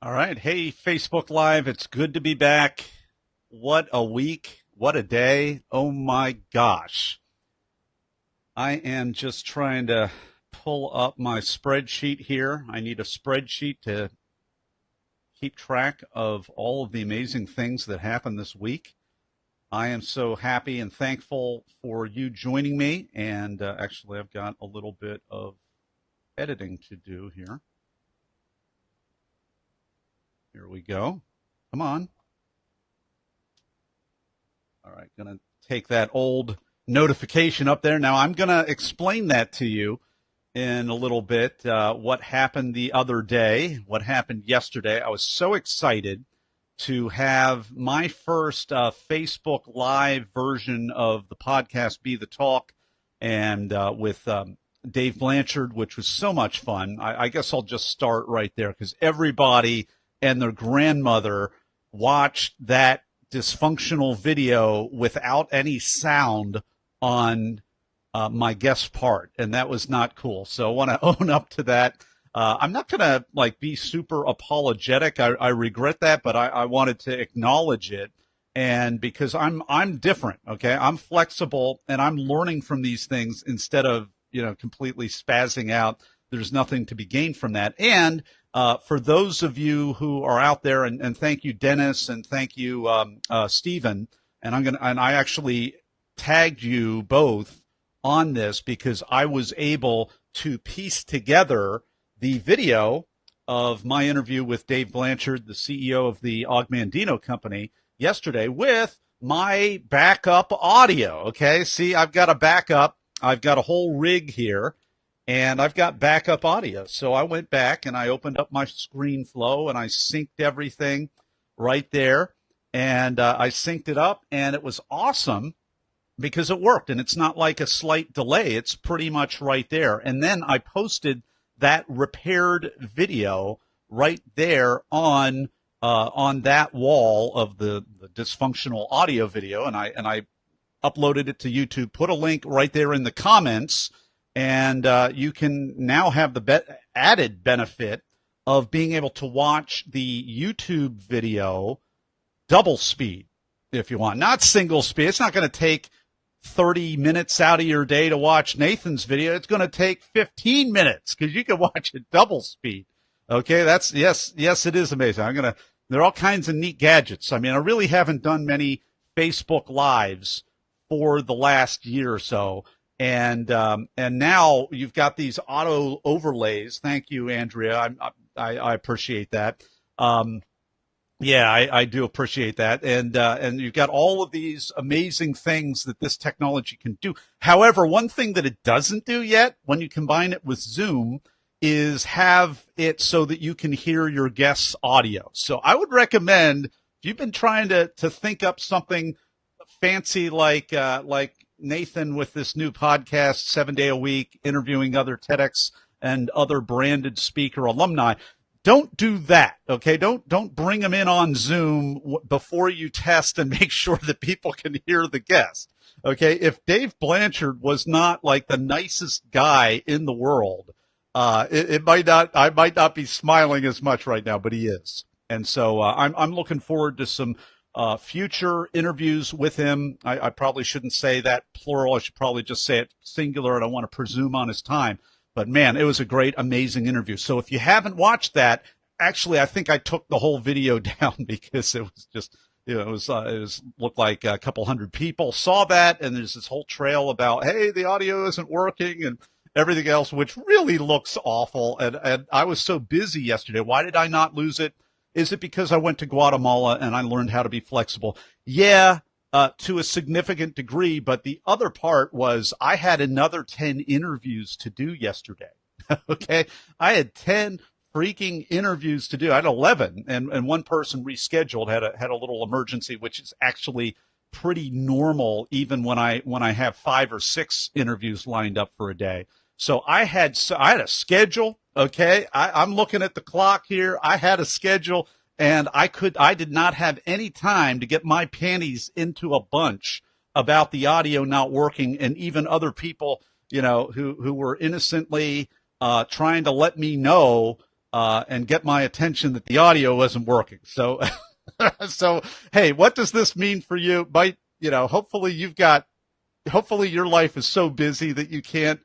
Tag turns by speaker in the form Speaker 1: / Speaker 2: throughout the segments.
Speaker 1: All right. Hey, Facebook Live. It's good to be back. What a week. What a day. Oh my gosh. I am just trying to pull up my spreadsheet here. I need a spreadsheet to keep track of all of the amazing things that happened this week. I am so happy and thankful for you joining me. And actually, I've got a little bit of editing to do here. Here we go. Come on. All right, going to take that old notification up there. Now I'm going to explain that to you in a little bit. What happened the other day, what happened yesterday. I was so excited to have my first Facebook Live version of the podcast Be the Talk and with Dave Blanchard, which was so much fun. I guess I'll just start right there because everybody and their grandmother watched that dysfunctional video without any sound on my guest part, and that was not cool. So I want to own up to that. I'm not going to be super apologetic. I regret that, but I wanted to acknowledge it, and because I'm different. Okay, I'm flexible, and I'm learning from these things instead of completely spazzing out. There's nothing to be gained from that, and for those of you who are out there, and thank you, Dennis, and thank you, Stephen, and I actually tagged you both on this because I was able to piece together the video of my interview with Dave Blanchard, the CEO of the Augmandino company, yesterday with my backup audio. Okay, see, I've got a backup. I've got a whole rig here and I've got backup audio. So I went back and I opened up my ScreenFlow and I synced everything right there. And I synced it up and it was awesome because it worked. And it's not like a slight delay. It's pretty much right there. And then I posted that repaired video right there on that wall of the dysfunctional audio video. And I uploaded it to YouTube, put a link right there in the comments, and you can now have the added benefit of being able to watch the YouTube video double speed if you want, not single speed. It's not going to take 30 minutes out of your day to watch Nathan's video. It's going to take 15 minutes because you can watch it double speed. Okay, that's yes, it is amazing. There are all kinds of neat gadgets. I mean, I really haven't done many Facebook Lives for the last year or so. And now you've got these auto overlays. Thank you, Andrea. I appreciate that. Yeah, I do appreciate that. And you've got all of these amazing things that this technology can do. However, one thing that it doesn't do yet, when you combine it with Zoom, is have it so that you can hear your guests' audio. So I would recommend, if you've been trying to think up something fancy like Nathan with this new podcast, 7 day a week, interviewing other TEDx and other branded speaker alumni. Don't do that, okay? Don't bring them in on Zoom before you test and make sure that people can hear the guest, okay? If Dave Blanchard was not like the nicest guy in the world, I might not be smiling as much right now, but he is. And so I'm looking forward to some future interviews with him. I probably shouldn't say that plural. I should probably just say it singular. I don't want to presume on his time. But man, it was a great, amazing interview. So if you haven't watched that, actually, I think I took the whole video down because it was just, it was looked like a couple hundred people saw that, and there's this whole trail about, hey, the audio isn't working and everything else, which really looks awful. And I was so busy yesterday. Why did I not lose it? Is it because I went to Guatemala and I learned how to be flexible? Yeah, to a significant degree. But the other part was I had another 10 interviews to do yesterday. Okay. I had 10 freaking interviews to do. I had 11 and one person rescheduled, had a little emergency, which is actually pretty normal even when I have 5 or 6 interviews lined up for a day. So I had a schedule. Okay. I'm looking at the clock here. I had a schedule and I did not have any time to get my panties into a bunch about the audio not working, and even other people, who were innocently trying to let me know and get my attention that the audio wasn't working. So, so hey, what does this mean for you? Hopefully hopefully your life is so busy that you can't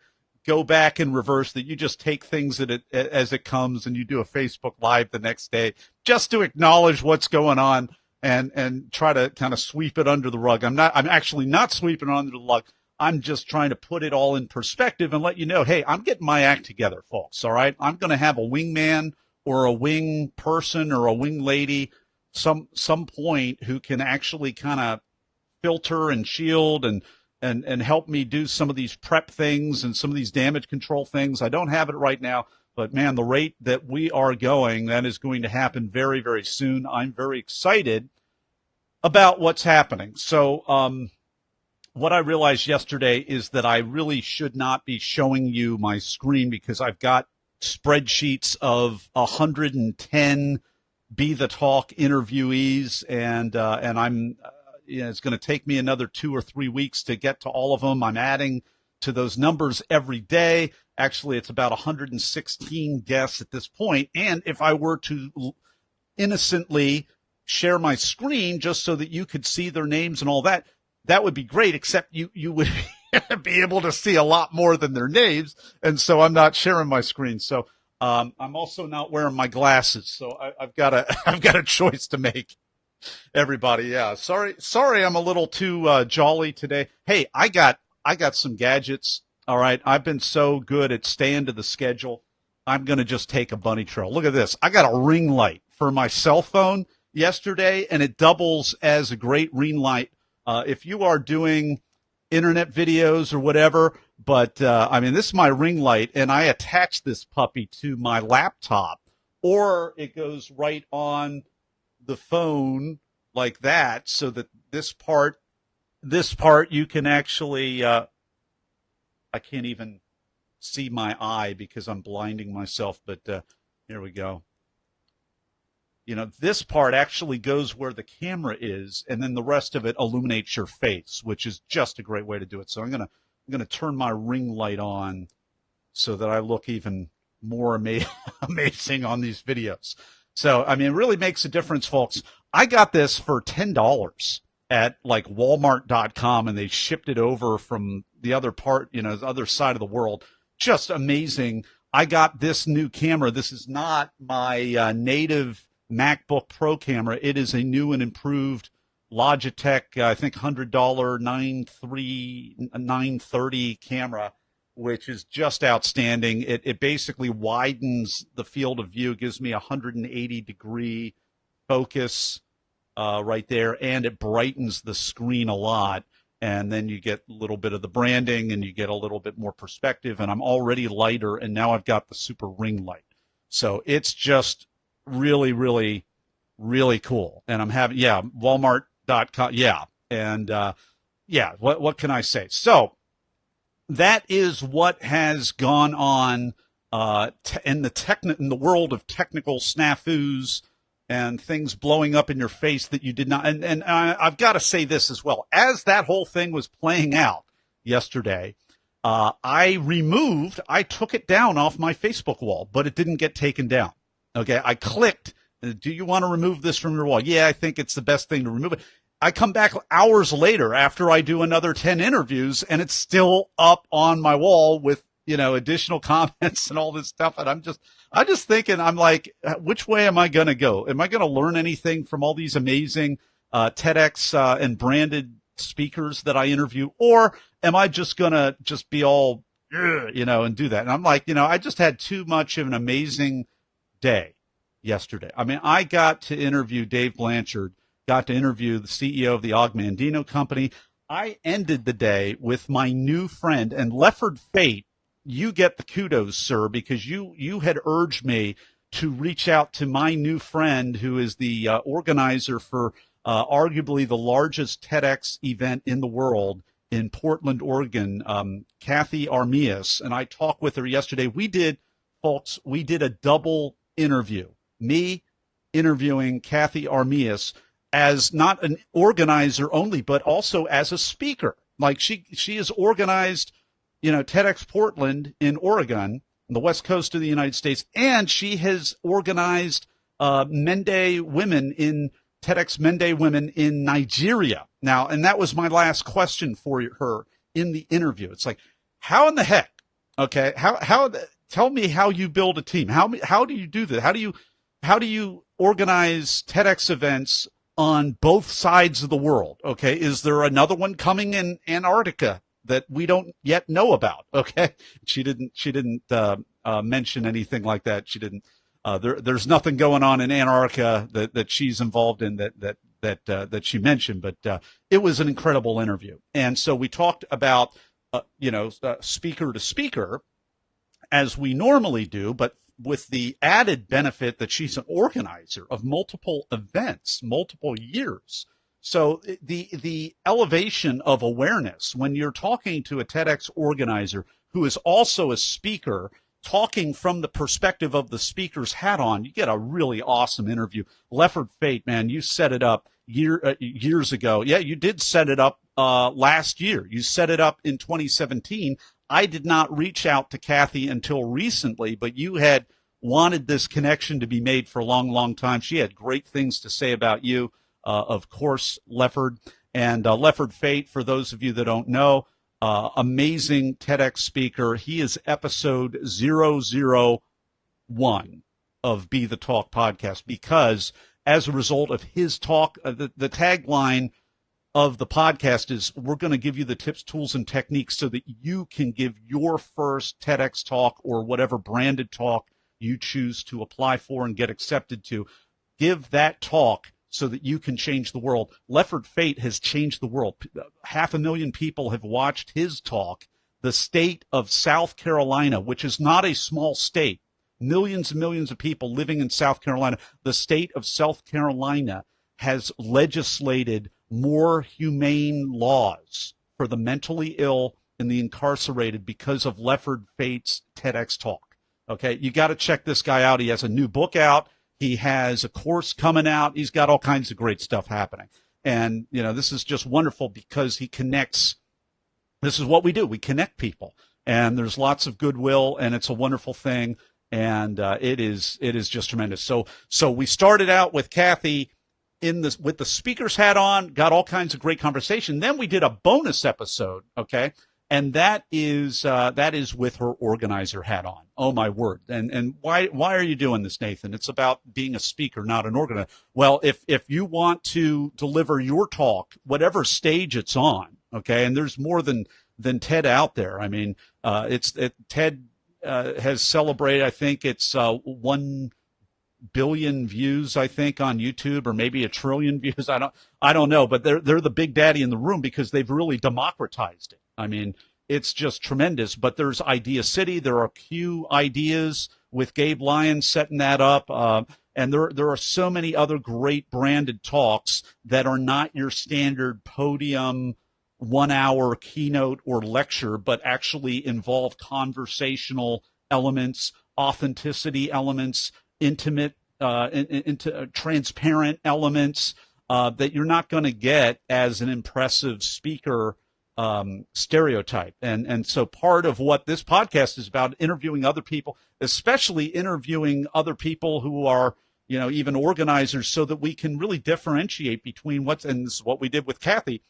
Speaker 1: go back in reverse, that you just take things as it comes and you do a Facebook Live the next day just to acknowledge what's going on and try to kind of sweep it under the rug. I'm actually not sweeping it under the rug. I'm just trying to put it all in perspective and let you know, hey, I'm getting my act together, folks. All right. I'm going to have a wingman or a wing person or a wing lady some point who can actually kind of filter and shield and help me do some of these prep things and some of these damage control things. I don't have it right now, but man, the rate that we are going, that is going to happen very, very soon. I'm very excited about what's happening. So, what I realized yesterday is that I really should not be showing you my screen because I've got spreadsheets of 110 Be the Talk interviewees, and I'm, it's going to take me another 2 or 3 weeks to get to all of them. I'm adding to those numbers every day. Actually, it's about 116 guests at this point. And if I were to innocently share my screen just so that you could see their names and all that, that would be great, except you would be able to see a lot more than their names. And so I'm not sharing my screen. So I'm also not wearing my glasses. So I've got a choice to make. Everybody, yeah. Sorry, I'm a little too jolly today. Hey, I got some gadgets. All right, I've been so good at staying to the schedule. I'm gonna just take a bunny trail. Look at this. I got a ring light for my cell phone yesterday, and it doubles as a great ring light if you are doing internet videos or whatever. But this is my ring light, and I attach this puppy to my laptop, or it goes right on the phone like that, so that this part you can actually I can't even see my eye because I'm blinding myself, but here we go. This part actually goes where the camera is, and then the rest of it illuminates your face, which is just a great way to do it. So I'm gonna turn my ring light on so that I look even more amazing on these videos. So, it really makes a difference, folks. I got this for $10 at like Walmart.com, and they shipped it over from the other part, the other side of the world. Just amazing. I got this new camera. This is not my native MacBook Pro camera. It is a new and improved Logitech, I think $100 930 camera, which is just outstanding. It basically widens the field of view, gives me 180-degree focus right there, and it brightens the screen a lot. And then you get a little bit of the branding, and you get a little bit more perspective. And I'm already lighter, and now I've got the super ring light. So it's just really, really, really cool. And I'm having, Walmart.com, and what can I say? So that is what has gone on in the world of technical snafus and things blowing up in your face that you did not. And I've got to say this as well. As that whole thing was playing out yesterday, I took it down off my Facebook wall, but it didn't get taken down. Okay, I clicked, do you want to remove this from your wall? Yeah, I think it's the best thing to remove it. I come back hours later after I do another 10 interviews, and it's still up on my wall with, additional comments and all this stuff. And I'm just thinking, I'm like, which way am I going to go? Am I going to learn anything from all these amazing TEDx and branded speakers that I interview? Or am I just going to just be all, and do that? And I'm like, I just had too much of an amazing day yesterday. I got to interview Dave Blanchard, got to interview the CEO of the Augmandino Company. I ended the day with my new friend, and Lefford Fate, you get the kudos, sir, because you had urged me to reach out to my new friend who is the organizer for arguably the largest TEDx event in the world in Portland, Oregon, Kathy Armias, and I talked with her yesterday. We did a double interview, me interviewing Kathy Armias as not an organizer only, but also as a speaker. Like she has organized, TEDx Portland in Oregon, on the West Coast of the United States, and she has organized Mende women in TEDx Mende women in Nigeria. Now, and that was my last question for her in the interview. It's like, how in the heck? Okay, tell me how you build a team. How do you do that? How do you organize TEDx events on both sides of the world? Okay, is there another one coming in Antarctica that we don't yet know about? Okay, she didn't mention anything like that. She didn't. There's nothing going on in Antarctica that she's involved in that she mentioned, but it was an incredible interview. And so we talked about speaker to speaker, as we normally do, but with the added benefit that she's an organizer of multiple events, multiple years. So the elevation of awareness when you're talking to a TEDx organizer who is also a speaker, talking from the perspective of the speaker's hat on, you get a really awesome interview. Lefford Fate, man, you set it up years ago. Yeah, you did set it up last year. You set it up in 2017. I did not reach out to Kathy until recently, but you had wanted this connection to be made for a long, long time. She had great things to say about you, of course, Lefford. And Lefford Fate, for those of you that don't know, amazing TEDx speaker. He is episode 001 of Be the Talk podcast, because as a result of his talk, the tagline of the podcast is, we're going to give you the tips, tools, and techniques so that you can give your first TEDx talk or whatever branded talk you choose to apply for and get accepted to. Give that talk so that you can change the world. Lefford Fate has changed the world. 500,000 people have watched his talk. The state of South Carolina, which is not a small state, millions and millions of people living in South Carolina, the state of South Carolina has legislated more humane laws for the mentally ill and the incarcerated because of Lefford Fate's TEDx talk. Okay, you got to check this guy out. He has a new book out. He has a course coming out. He's got all kinds of great stuff happening. And, this is just wonderful because he connects. This is what we do. We connect people. And there's lots of goodwill, and it's a wonderful thing. And it is just tremendous. So we started out with Kathy with the speaker's hat on, got all kinds of great conversation. Then we did a bonus episode, okay? And that is with her organizer hat on. Oh my word! And why are you doing this, Nathan? It's about being a speaker, not an organizer. Well, if you want to deliver your talk, whatever stage it's on, okay, and there's more than TED out there. I mean, TED has celebrated. I think it's 1 billion views, I think, on YouTube, or maybe 1 trillion views. I don't know, but they're the big daddy in the room because they've really democratized it. I mean, it's just tremendous. But there's Idea City. There are Q Ideas with Gabe Lyons setting that up. And there are so many other great branded talks that are not your standard podium 1-hour keynote or lecture, but actually involve conversational elements, authenticity elements, intimate, transparent elements that you're not going to get as an impressive speaker stereotype. And so part of what this podcast is about, interviewing other people, especially interviewing other people who are, even organizers, so that we can really differentiate between and this is what we did with Kathy.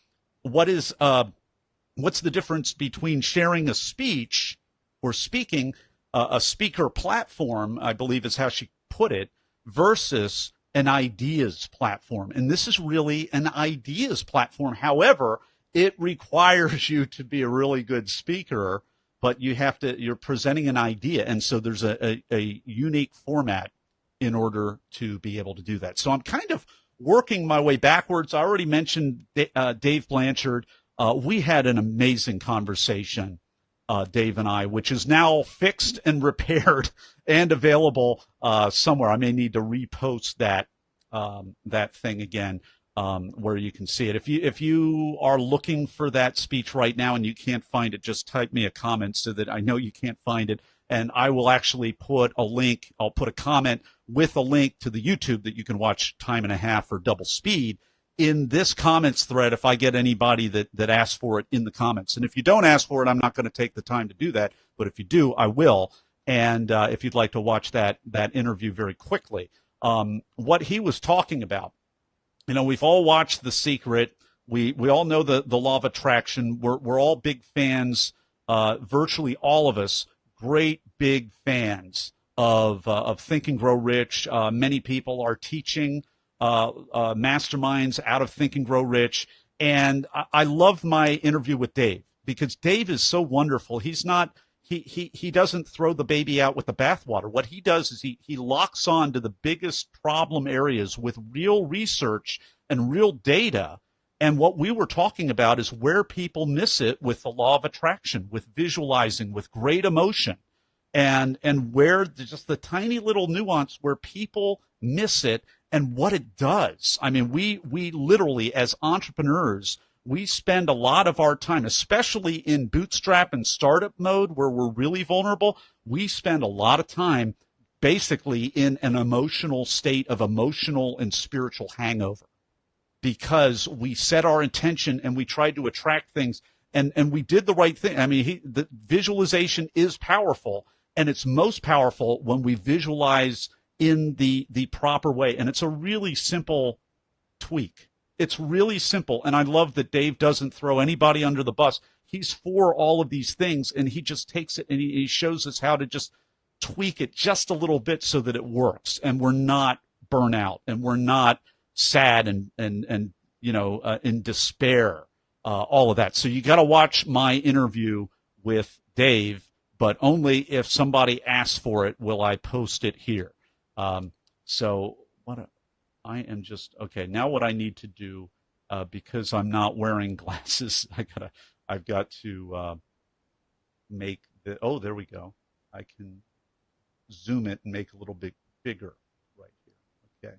Speaker 1: What's the difference between sharing a speech or speaking, a speaker platform, I believe is how she put it, versus an ideas platform. And this is really an ideas platform. However, it requires you to be a really good speaker, but you're presenting an idea. And so there's a unique format in order to be able to do that. So I'm kind of working my way backwards. I already mentioned Dave Blanchard. We had an amazing conversation, Dave and I, which is now fixed and repaired and available somewhere. I may need to repost that thing again, where you can see it. If you are looking for that speech right now and you can't find it, just type me a comment so that I know you can't find it, and I will actually put a link. I'll put a comment with a link to the YouTube that you can watch time and a half or double speed in this comments thread if I get anybody that asks for it in the comments. And if you don't ask for it, I'm not going to take the time to do that. But if you do, I will. And if you'd like to watch that interview very quickly, what he was talking about, we've all watched The Secret. We all know the law of attraction. We're all big fans. Virtually all of us, great big fans of Think and Grow Rich. Many people are teaching masterminds out of Think and Grow Rich. And I love my interview with Dave because Dave is so wonderful. He's not, he doesn't throw the baby out with the bathwater. What he does is he locks on to the biggest problem areas with real research and real data. And what we were talking about is where people miss it with the law of attraction, with visualizing, with great emotion, and where just the tiny little nuance where people miss it and what it does. I mean, we literally, as entrepreneurs, we spend a lot of our time, especially in bootstrap and startup mode where we're really vulnerable, we spend a lot of time basically in an emotional state of emotional and spiritual hangover because we set our intention and we tried to attract things and we did the right thing. I mean, the visualization is powerful, and it's most powerful when we visualize in the proper way. And it's a really simple tweak. It's really simple. And I love that Dave doesn't throw anybody under the bus. He's for all of these things, and he just takes it and he shows us how to just tweak it just a little bit so that it works. And we're not burnout, and we're not sad and in despair, all of that. So you got to watch my interview with Dave, but only if somebody asks for it will I post it here. So I am just okay. Now what I need to do, because I'm not wearing glasses, I've got to make the. Oh, there we go. I can zoom it and make it a little bit bigger right here. Okay.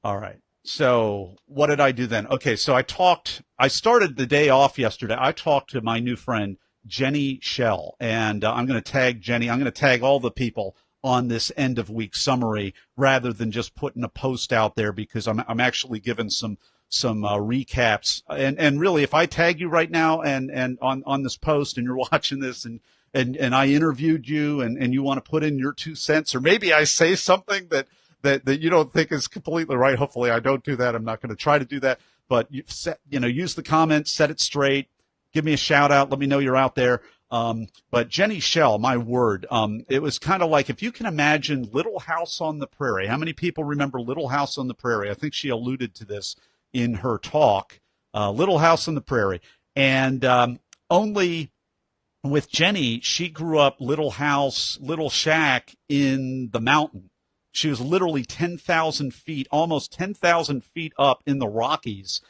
Speaker 1: All right. So what did I do then? Okay. So I started the day off yesterday. I talked to my new friend Jenny Shell, and I'm going to tag Jenny. I'm going to tag all the people on this end of week summary rather than just putting a post out there, because I'm actually giving some recaps. And really, if I tag you right now and on this post and you're watching this and I interviewed you and you want to put in your 2 cents, or maybe I say something that you don't think is completely right. Hopefully I don't do that. I'm not going to try to do that, but use the comments, set it straight, give me a shout out. Let me know you're out there. But Jenny Shell, my word, it was kind of like, if you can imagine Little House on the Prairie. How many people remember Little House on the Prairie? I think she alluded to this in her talk, Little House on the Prairie. And only with Jenny, she grew up little house, little shack in the mountain. She was literally 10,000 feet, almost 10,000 feet up in the Rockies,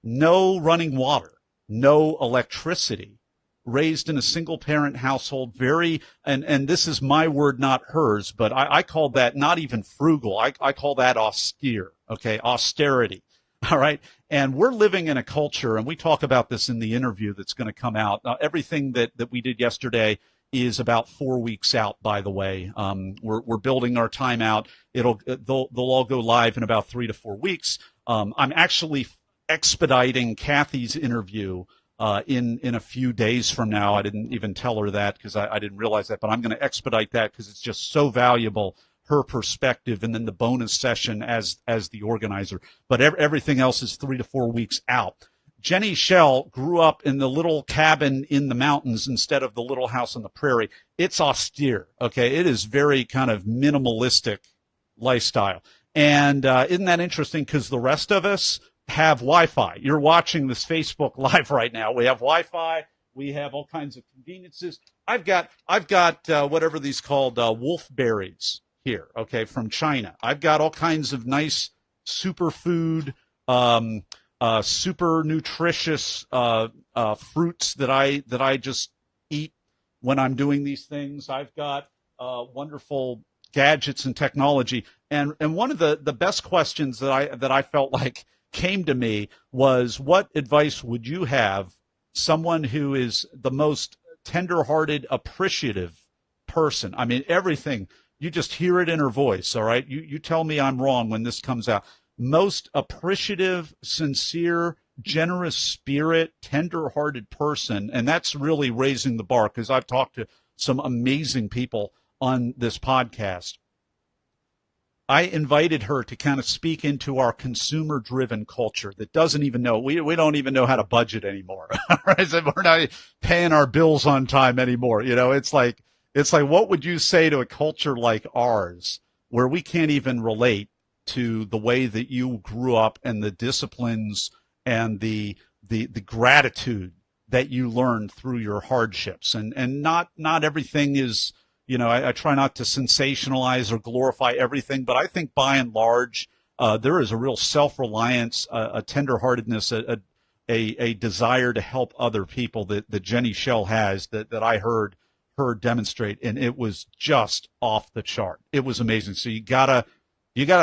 Speaker 1: no running water, no electricity. Raised in a single-parent household, and this is my word, not hers, but I call that not even frugal. I call that austere, okay, austerity, all right? And we're living in a culture, and we talk about this in the interview that's going to come out. Everything that we did yesterday is about 4 weeks out, by the way. We're building our time out. They'll all go live in about 3 to 4 weeks. I'm actually expediting Kathy's interview in a few days from now. I didn't even tell her that because I didn't realize that, but I'm going to expedite that because it's just so valuable, her perspective, and then the bonus session as the organizer. But everything else is 3 to 4 weeks out. Jenny Shell grew up in the little cabin in the mountains instead of the Little House on the Prairie. It's austere, okay? It is very kind of minimalistic lifestyle. And isn't that interesting? Because the rest of us have Wi-Fi. You're watching this Facebook Live right now. We have Wi-Fi. We have all kinds of conveniences. I've got whatever these called wolf berries here, okay, from China. I've got all kinds of nice superfood, super nutritious fruits that I just eat when I'm doing these things. I've got wonderful gadgets and technology. And one of the best questions that I felt like came to me was, what advice would you have someone who is the most tender-hearted, appreciative person? I mean, everything, you just hear it in her voice, all right? You tell me I'm wrong when this comes out. Most appreciative, sincere, generous spirit, tender-hearted person, and that's really raising the bar, because I've talked to some amazing people on this podcast. I invited her to kind of speak into our consumer-driven culture that doesn't even know, we don't even know how to budget anymore. Right? So we're not paying our bills on time anymore. It's like, what would you say to a culture like ours where we can't even relate to the way that you grew up and the disciplines and the gratitude that you learned through your hardships, and not everything is, I try not to sensationalize or glorify everything, but I think by and large, there is a real self-reliance, a tenderheartedness, a desire to help other people that Jenny Shell has that I heard her demonstrate, and it was just off the chart. It was amazing. So you gotta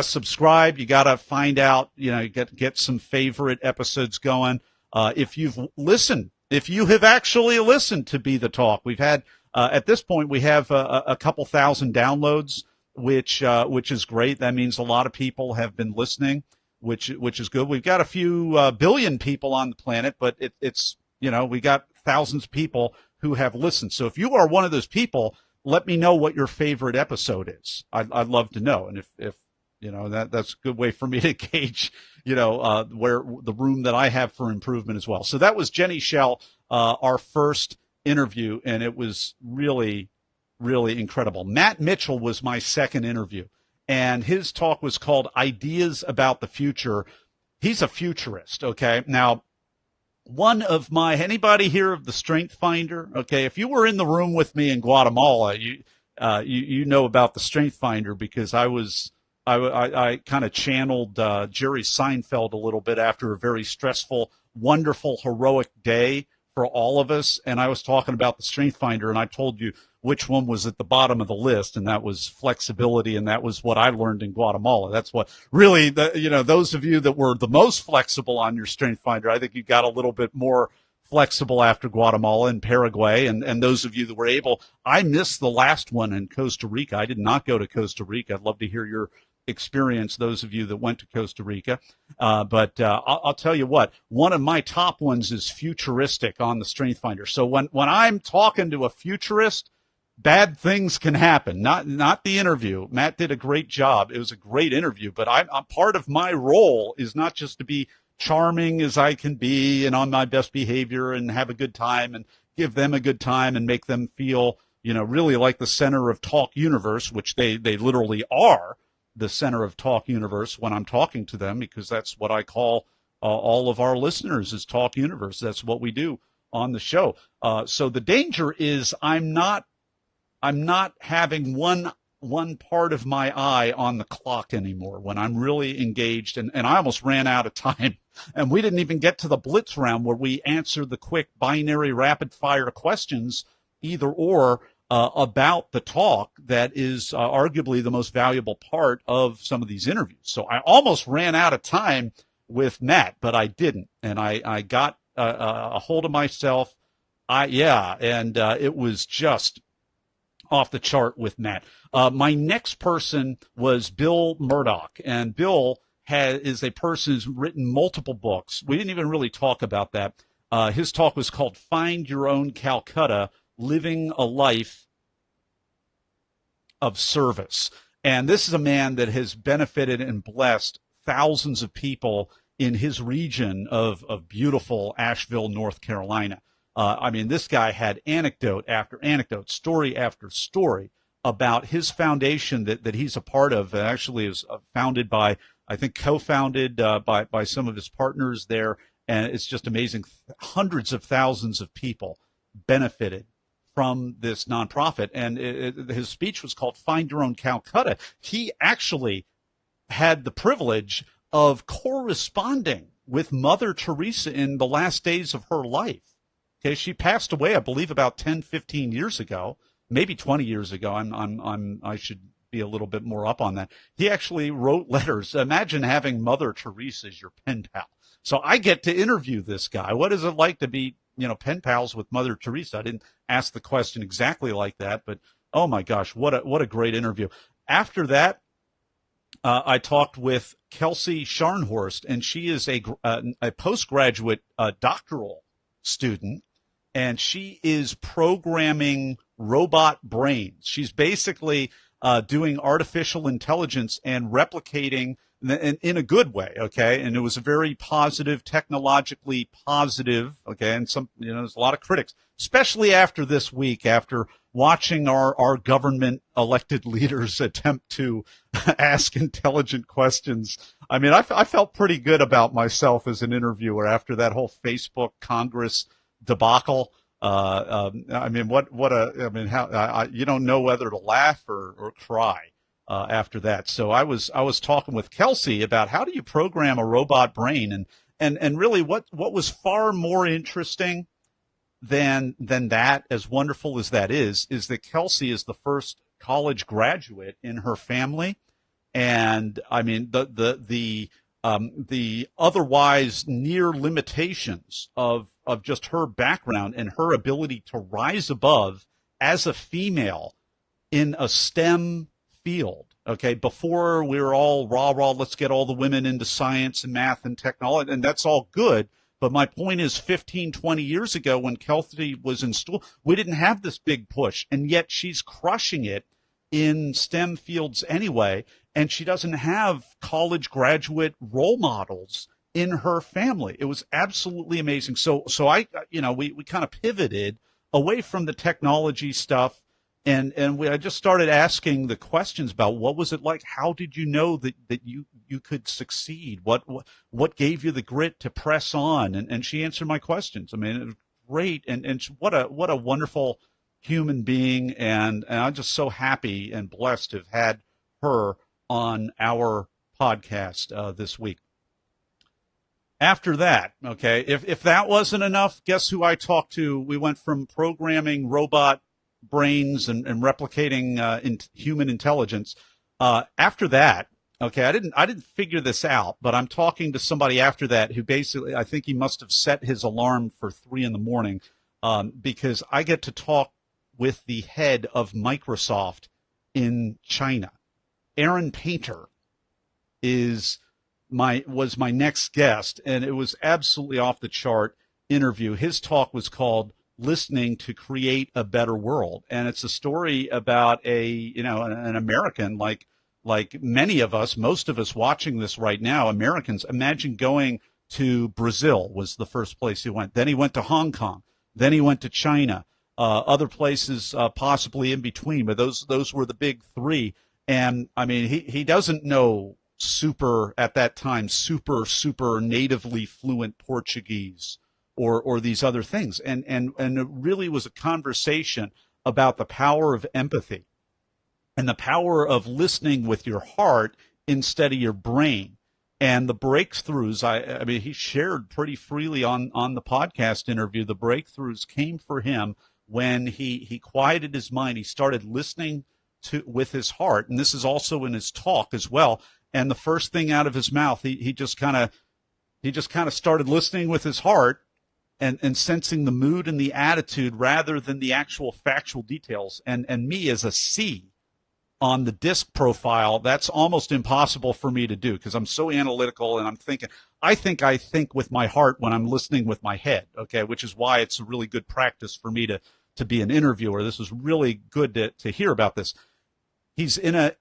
Speaker 1: subscribe. You gotta find out. Get some favorite episodes going. If you have actually listened to Be the Talk, we've had. At this point, we have a couple thousand downloads, which is great. That means a lot of people have been listening, which is good. We've got a few billion people on the planet, but it's we got thousands of people who have listened. So if you are one of those people, let me know what your favorite episode is. I'd love to know, and if that's a good way for me to gauge where the room that I have for improvement as well. So that was Jenny Shell, our first interview, and it was really, really incredible. Matt Mitchell was my second interview, and his talk was called Ideas About the Future. He's a futurist, okay? Now, anybody here of the Strength Finder, okay? If you were in the room with me in Guatemala, you know about the Strength Finder, because I kind of channeled Jerry Seinfeld a little bit after a very stressful, wonderful, heroic day for all of us, and I was talking about the Strength Finder, and I told you which one was at the bottom of the list, and that was flexibility, and that was what I learned in Guatemala. That's what really, those of you that were the most flexible on your Strength Finder, I think you got a little bit more flexible after Guatemala and Paraguay, and those of you that were able. I missed the last one in Costa Rica. I did not go to Costa Rica. I'd love to hear your experience, those of you that went to Costa Rica. But I'll tell you what, one of my top ones is futuristic on the Strength Finder. So when I'm talking to a futurist, bad things can happen. Not the interview. Matt did a great job. It was a great interview, but I'm part of my role is not just to be charming as I can be and on my best behavior and have a good time and give them a good time and make them feel, really like the center of Talk Universe, which they literally are the center of Talk Universe when I'm talking to them, because that's what I call all of our listeners is Talk Universe. That's what we do on the show. So the danger is I'm not having one part of my eye on the clock anymore when I'm really engaged, and I almost ran out of time, and we didn't even get to the blitz round where we answer the quick binary rapid fire questions, either or, about the talk that is arguably the most valuable part of some of these interviews. So I almost ran out of time with Matt, but I didn't, and I got a hold of myself. It was just off the chart with Matt. My next person was Bill Murdoch, and Bill is a person who's written multiple books. We didn't even really talk about that. His talk was called Find Your Own Calcutta, Living a Life of Service. And this is a man that has benefited and blessed thousands of people in his region of beautiful Asheville, North Carolina. This guy had anecdote after anecdote, story after story about his foundation that he's a part of. Actually, is founded by, I think, co-founded by some of his partners there. And it's just amazing. Hundreds of thousands of people benefited from this nonprofit. And his speech was called Find Your Own Calcutta. He actually had the privilege of corresponding with Mother Teresa in the last days of her life. Okay, she passed away, I believe, about 10, 15 years ago, maybe 20 years ago. I should be a little bit more up on that. He actually wrote letters. Imagine having Mother Teresa as your pen pal. So I get to interview this guy. What is it like to be, pen pals with Mother Teresa? I didn't ask the question exactly like that, but oh my gosh, what a great interview. After that, I talked with Kelsey Scharnhorst, and she is a postgraduate doctoral student. and she is programming robot brains. She's basically doing artificial intelligence and replicating in a good way, okay? And it was a very positive, technologically positive, okay? And there's a lot of critics, especially after this week, after watching our government elected leaders attempt to ask intelligent questions. I mean, I felt pretty good about myself as an interviewer after that whole Facebook Congress debacle. I mean, how you don't know whether to laugh or cry after that. So I was talking with Kelsey about how do you program a robot brain, and really what was far more interesting than that, as wonderful as that is that Kelsey is the first college graduate in her family, and I mean the otherwise near limitations of just her background and her ability to rise above as a female in a STEM field. Okay, before we were all rah, let's get all the women into science and math and technology, and that's all good. But my point is 15, 20 years ago when Kelsey was in school, we didn't have this big push, and yet she's crushing it in STEM fields anyway, and she doesn't have college graduate role models in her family. It was absolutely amazing. So I we kind of pivoted away from the technology stuff, and I just started asking the questions about what was it like? How did you know that you could succeed? What gave you the grit to press on? And she answered my questions. I mean, it was great, and what a wonderful human being, and I'm just so happy and blessed to have had her on our podcast this week. After that, okay, if that wasn't enough, guess who I talked to? We went from programming robot brains and replicating human intelligence. After that, okay, I didn't figure this out, but I'm talking to somebody after that who basically, I think he must have set his alarm for 3 a.m. Because I get to talk with the head of Microsoft in China. Aaron Painter was my next guest, and it was absolutely off the chart interview. His talk was called "Listening to Create a Better World," and it's a story about an American like many of us, most of us watching this right now, Americans. Imagine going to Brazil was the first place he went. Then he went to Hong Kong. Then he went to China. Other places possibly in between, but those were the big three. And I mean, he doesn't know at that time super natively fluent Portuguese or these other things. And it really was a conversation about the power of empathy and the power of listening with your heart instead of your brain. And the breakthroughs, I mean, he shared pretty freely on the podcast interview. The breakthroughs came for him when he quieted his mind. He started listening with his heart, and this is also in his talk as well. And the first thing out of his mouth, he just kind of started listening with his heart and sensing the mood and the attitude rather than the actual factual details. And me as a C on the disc profile, that's almost impossible for me to do because I'm so analytical and I'm thinking. I think with my heart when I'm listening with my head, okay, which is why it's a really good practice for me to be an interviewer. This was really good to hear about this. He's in a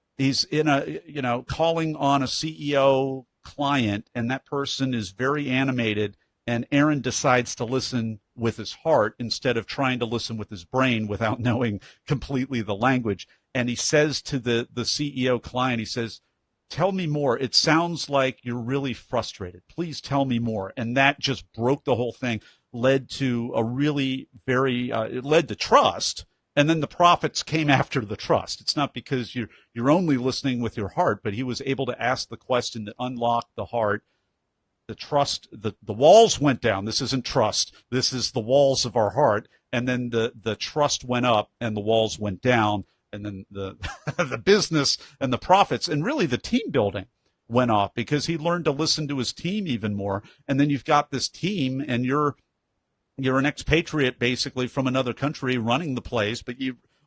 Speaker 1: calling on a CEO client, and that person is very animated, and Aaron decides to listen with his heart instead of trying to listen with his brain without knowing completely the language. And he says to the CEO client, he says, "Tell me more. It sounds like you're really frustrated. Please tell me more." And that just broke the whole thing, led to it led to trust. And then the profits came after the trust. It's not because you're only listening with your heart, but he was able to ask the question that unlocked the heart. The trust, the walls went down. This isn't trust. This is the walls of our heart. And then the trust went up and the walls went down. And then the the business and the profits and really the team building went off because he learned to listen to his team even more. And then you've got this team and you're an expatriate basically from another country running the place, but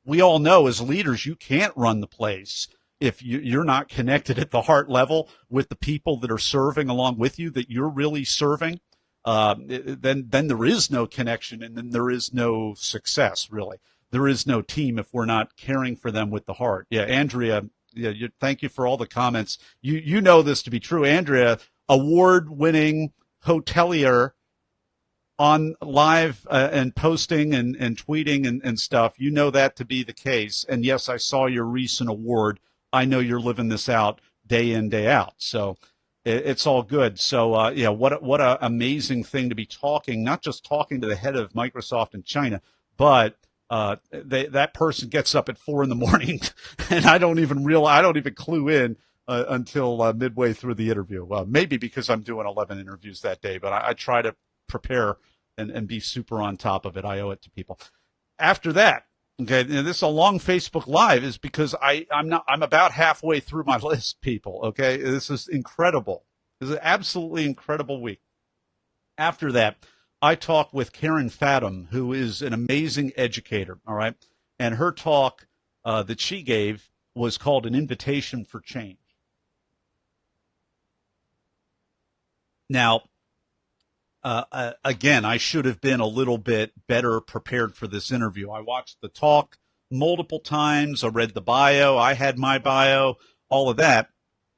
Speaker 1: we all know as leaders you can't run the place if you're not connected at the heart level with the people that are serving along with you, that you're really serving. then there is no connection, and then there is no success, really. There is no team if we're not caring for them with the heart. Yeah, Andrea, yeah, thank you for all the comments. You know this to be true. Andrea, award-winning hotelier on live and posting and tweeting and stuff. You know that to be the case. And yes, I saw your recent award. I know you're living this out day in, day out. So it's all good. So yeah, what a amazing thing to be talking, not just talking to the head of Microsoft in China, but that person gets up at 4 a.m. and I don't even clue in until midway through the interview. Well, maybe because I'm doing 11 interviews that day, but I try to prepare and be super on top of it. I owe it to people. After that, okay, and this is a long Facebook Live is because I'm about halfway through my list, people. Okay, this is incredible. This is an absolutely incredible week. After that, I talked with Karen Fathom, who is an amazing educator. All right, and her talk that she gave was called "An Invitation for Change." Now, again, I should have been a little bit better prepared for this interview. I watched the talk multiple times. I read the bio. I had my bio, all of that.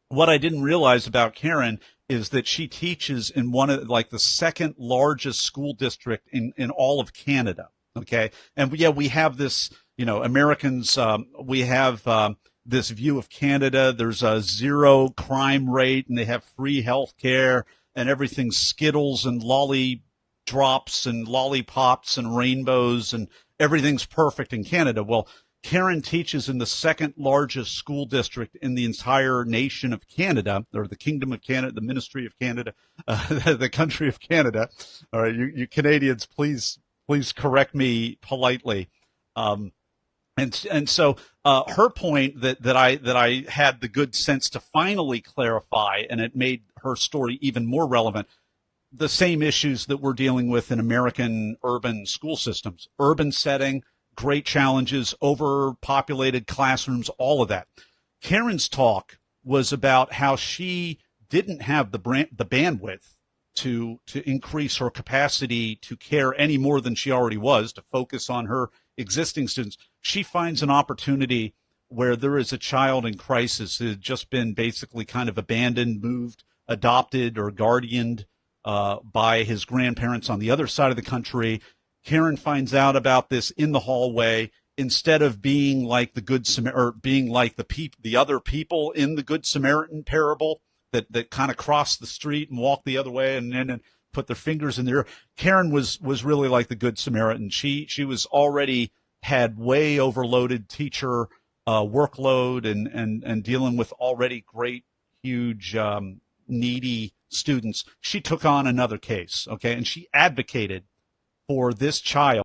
Speaker 1: What I didn't realize about Karen is that she teaches in one of the second largest school district in all of Canada. Okay. And yeah, we have this, Americans, we have this view of Canada. There's a zero crime rate and they have free health care. And everything's Skittles and lolly drops and lollipops and rainbows and everything's perfect in Canada. Well, Karen teaches in the second largest school district in the entire nation of Canada, or the Kingdom of Canada, the Ministry of Canada, the country of Canada. All right, you Canadians, please correct me politely. And so her point that I had the good sense to finally clarify, and it made her story even more relevant, the same issues that we're dealing with in American urban school systems. Urban setting, great challenges, overpopulated classrooms, all of that. Karen's talk was about how she didn't have the bandwidth to increase her capacity to care any more than she already was, to focus on her existing students. She finds an opportunity where there is a child in crisis who had just been basically kind of abandoned, moved, adopted, or guardianed by his grandparents on the other side of the country. Karen finds out about this in the hallway. Instead of being like the Good Samaritan, or being like the other people in the Good Samaritan parable that kind of cross the street and walk the other way and put their fingers in their ear, Karen was really like the Good Samaritan. She was already had way overloaded teacher workload and dealing with already great, huge, needy students. She took on another case, okay, and she advocated for this child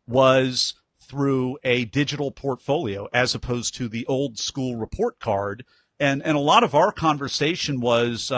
Speaker 1: was through a digital portfolio as opposed to the old school report card. And a lot of our conversation was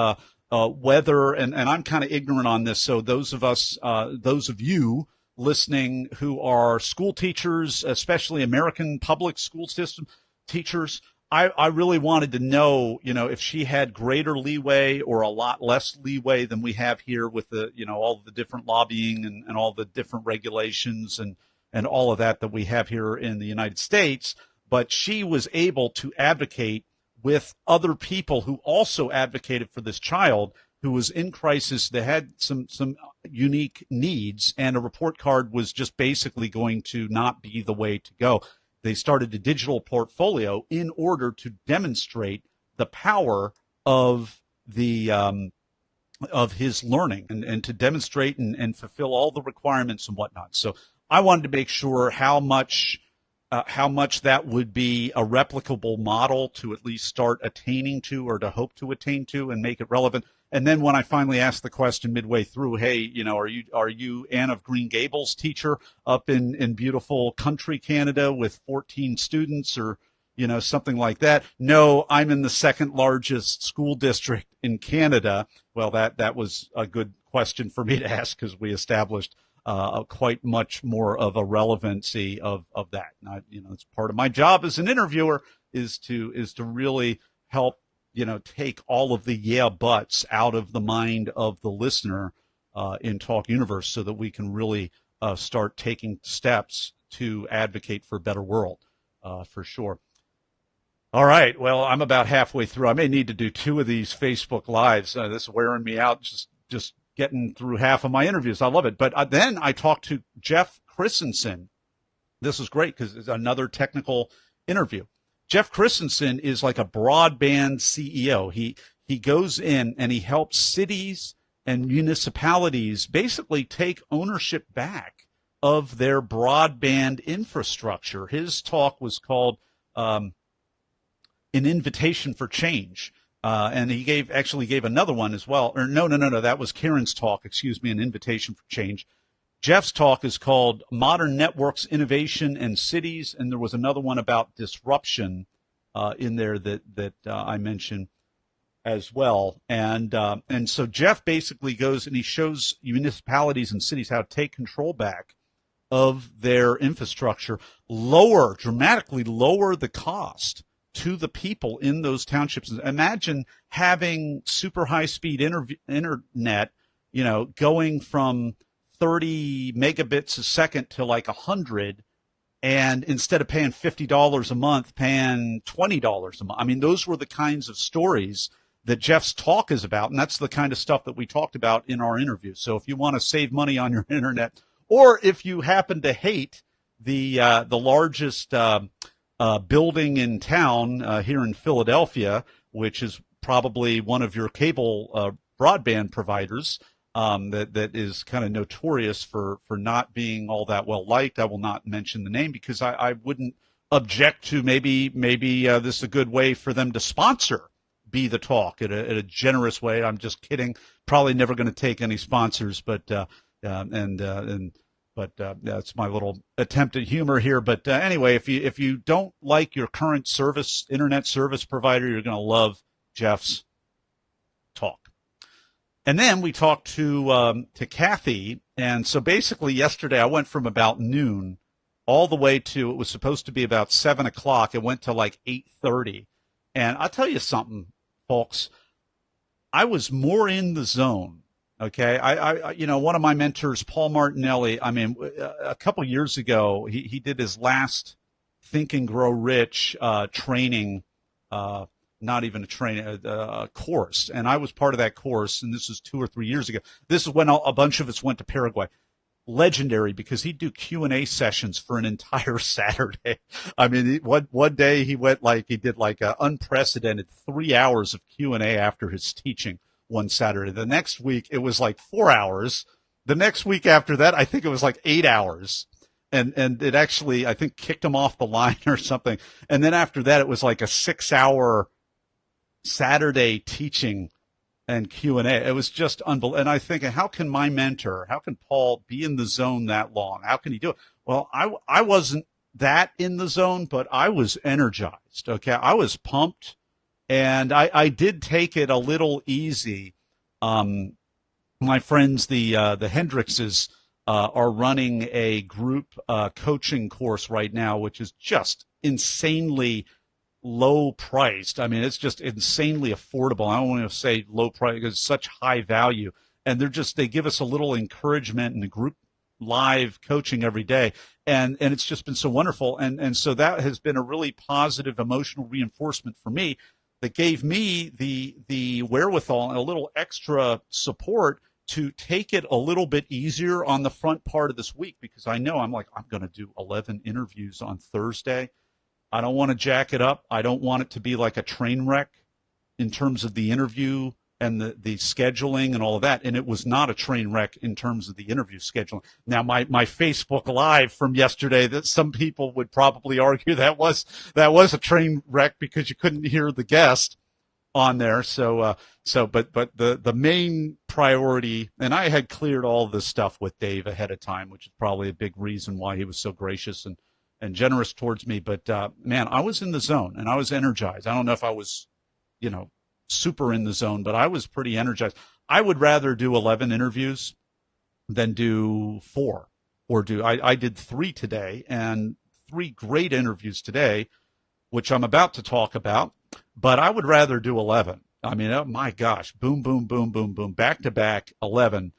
Speaker 1: whether, and I'm kind of ignorant on this, so those of you listening who are school teachers, especially American public school system teachers, I really wanted to know, if she had greater leeway or a lot less leeway than we have here with the, all the different lobbying and all the different regulations and all of that we have here in the United States. But she was able to advocate with other people who also advocated for this child who was in crisis, that had some unique needs, and a report card was just basically going to not be the way to go. They started a digital portfolio in order to demonstrate the power of the of his learning and to demonstrate and fulfill all the requirements and whatnot. So I wanted to make sure how much that would be a replicable model to at least start attaining to, or to hope to attain to, and make it relevant. And then when I finally asked the question midway through, hey, are you Anne of Green Gables teacher up in beautiful country Canada with 14 students, or something like that? No, I'm in the second largest school district in Canada. Well, that was a good question for me to ask, because we established quite much more of a relevancy of that. And it's part of my job as an interviewer is to really help take all of the yeah buts out of the mind of the listener, in Talk Universe so that we can really start taking steps to advocate for a better world, for sure. All right. Well, I'm about halfway through. I may need to do 2 of these Facebook Lives. This is wearing me out, just getting through half of my interviews. I love it. But then I talked to Jeff Christensen. This is great because it's another technical interview. Jeff Christensen is like a broadband CEO. He goes in and he helps cities and municipalities basically take ownership back of their broadband infrastructure. His talk was called An Invitation for Change. And he actually gave another one as well. Or no, that was Karen's talk, An Invitation for Change. Jeff's talk is called Modern Networks, Innovation and Cities, and there was another one about disruption in there that I mentioned as well. And so Jeff basically goes and he shows municipalities and cities how to take control back of their infrastructure, dramatically lower the cost to the people in those townships. Imagine having super high-speed internet, going from 30 megabits a second to like 100, and instead of paying $50 a month, paying $20 a month. I mean, those were the kinds of stories that Jeff's talk is about, and that's the kind of stuff that we talked about in our interview. So if you want to save money on your internet, or if you happen to hate the largest building in town here in Philadelphia, which is probably one of your cable broadband providers, that is kind of notorious for not being all that well liked. I will not mention the name because I wouldn't object to maybe this is a good way for them to sponsor Be the Talk in a generous way. I'm just kidding. Probably never going to take any sponsors, but that's my little attempt at humor here. But anyway, if you don't like your current internet service provider, you're going to love Jeff's talk. And then we talked to Kathy, and so basically yesterday I went from about noon all the way to, it was supposed to be about 7 o'clock. It went to like 8:30. And I'll tell you something, folks, I was more in the zone. Okay, I one of my mentors, Paul Martinelli, a couple years ago, he did his last Think and Grow Rich training, not even a course, and I was part of that course, and this was 2 or 3 years ago. This is when a bunch of us went to Paraguay. Legendary, because he'd do Q&A sessions for an entire Saturday. I mean, one day he did an unprecedented 3 hours of Q&A after his teaching one Saturday. The next week it was like 4 hours. The next week after that, I think it was like 8 hours. And it actually, I think, kicked him off the line or something. And then after that, it was like a 6-hour Saturday teaching and Q&A. It was just unbelievable. And I think, how can Paul be in the zone that long? How can he do it? Well, I wasn't that in the zone, but I was energized. Okay. I was pumped. And I did take it a little easy. My friends, the Hendrickses, are running a group coaching course right now, which is just insanely low priced. I mean, it's just insanely affordable. I don't want to say low price because it's such high value. And they give us a little encouragement in the group live coaching every day. And it's just been so wonderful. And so that has been a really positive emotional reinforcement for me, that gave me the wherewithal and a little extra support to take it a little bit easier on the front part of this week, because I know I'm going to do 11 interviews on Thursday. I don't want to jack it up. I don't want it to be like a train wreck in terms of the interview and the scheduling and all of that. And it was not a train wreck in terms of the interview scheduling. Now, my Facebook Live from yesterday, that some people would probably argue that was a train wreck because you couldn't hear the guest on there. But the main priority, and I had cleared all this stuff with Dave ahead of time, which is probably a big reason why he was so gracious and generous towards me. But man, I was in the zone and I was energized. I don't know if I was, super in the zone, but I was pretty energized. I would rather do 11 interviews than do 4 I did 3 today, and 3 great interviews today, which I'm about to talk about, but I would rather do 11. I mean, oh my gosh, boom, boom, boom, boom, boom, back to back 11.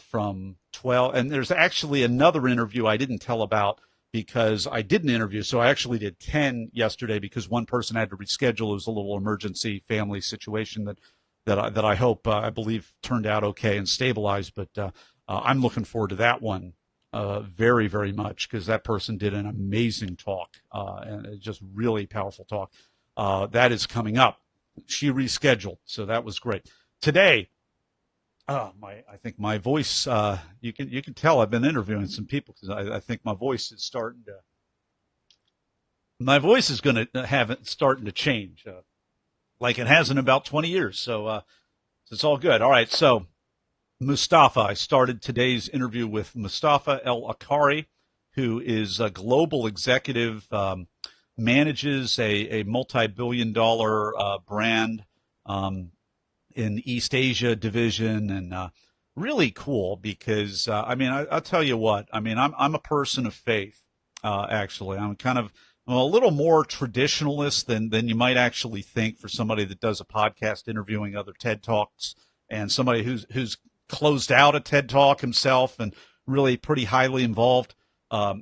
Speaker 1: from 12. And there's actually another interview I didn't tell about because I did an interview. So I actually did 10 yesterday because one person had to reschedule. It was a little emergency family situation that I hope, I believe turned out okay and stabilized. But I'm looking forward to that one very, very much because that person did an amazing talk and just really powerful talk. That is coming up. She rescheduled, so that was great. Today, I think my voice. You can tell I've been interviewing some people because I think my voice is starting to. My voice is going to have it starting to change, like it has in about 20 years. So it's all good. All right, so Mustafa. I started today's interview with Mustafa El Akari, who is a global executive. Manages a multi-billion-dollar brand in East Asia division, and really cool because I'll tell you what. I'm a person of faith. Actually, I'm a little more traditionalist than you might actually think for somebody that does a podcast interviewing other TED Talks and somebody who's closed out a TED Talk himself and really pretty highly involved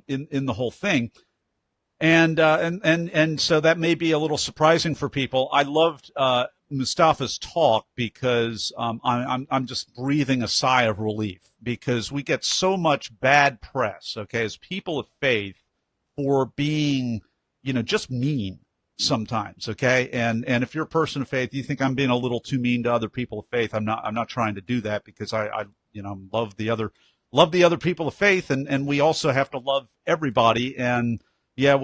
Speaker 1: in the whole thing. And so that may be a little surprising for people. I loved Mustafa's talk because I'm just breathing a sigh of relief because we get so much bad press, okay, as people of faith for being, just mean sometimes, okay. And if you're a person of faith, you think I'm being a little too mean to other people of faith. I'm not trying to do that because I love the other people of faith, and we also have to love everybody. And yeah,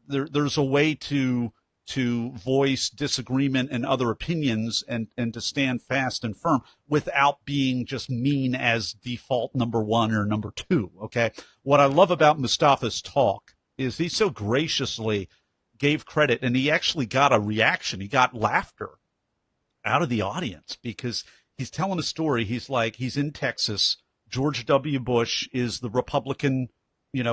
Speaker 1: there's a way to voice disagreement and other opinions and to stand fast and firm without being just mean as default number one or number two. Okay. What I love about Mustafa's talk is he so graciously gave credit, and he actually got a reaction. He got laughter out of the audience because he's telling a story. He's in Texas. George W. Bush is the Republican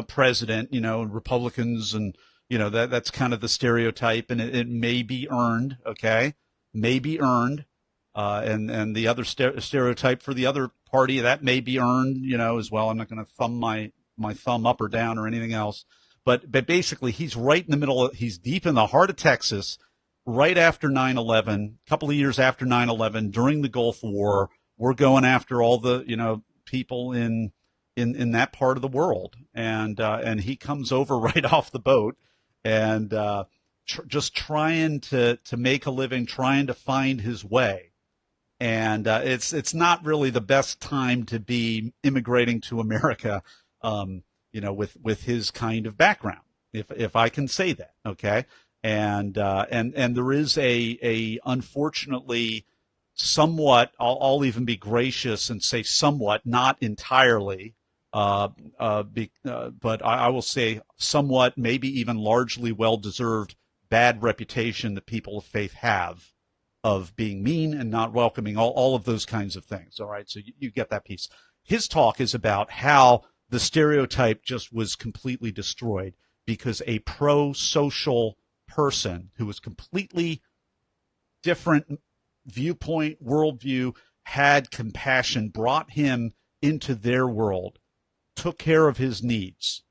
Speaker 1: president, Republicans, and, that's kind of the stereotype, and it may be earned, okay? May be earned. And the other stereotype for the other party, that may be earned, as well. I'm not going to thumb my thumb up or down or anything else. But basically, he's right in the middle he's deep in the heart of Texas, right after 9/11, a couple of years after 9/11, during the Gulf War. We're going after all the, people in that part of the world, and he comes over right off the boat, and just trying to make a living, trying to find his way, and it's not really the best time to be immigrating to America, with his kind of background, if I can say that, okay, and there is a unfortunately. Somewhat, I'll even be gracious and say somewhat, not entirely, but I will say somewhat, maybe even largely well-deserved bad reputation that people of faith have of being mean and not welcoming, all of those kinds of things. All right, so you get that piece. His talk is about how the stereotype just was completely destroyed because a pro-social person who was completely different viewpoint, worldview, had compassion, brought him into their world, took care of his needs.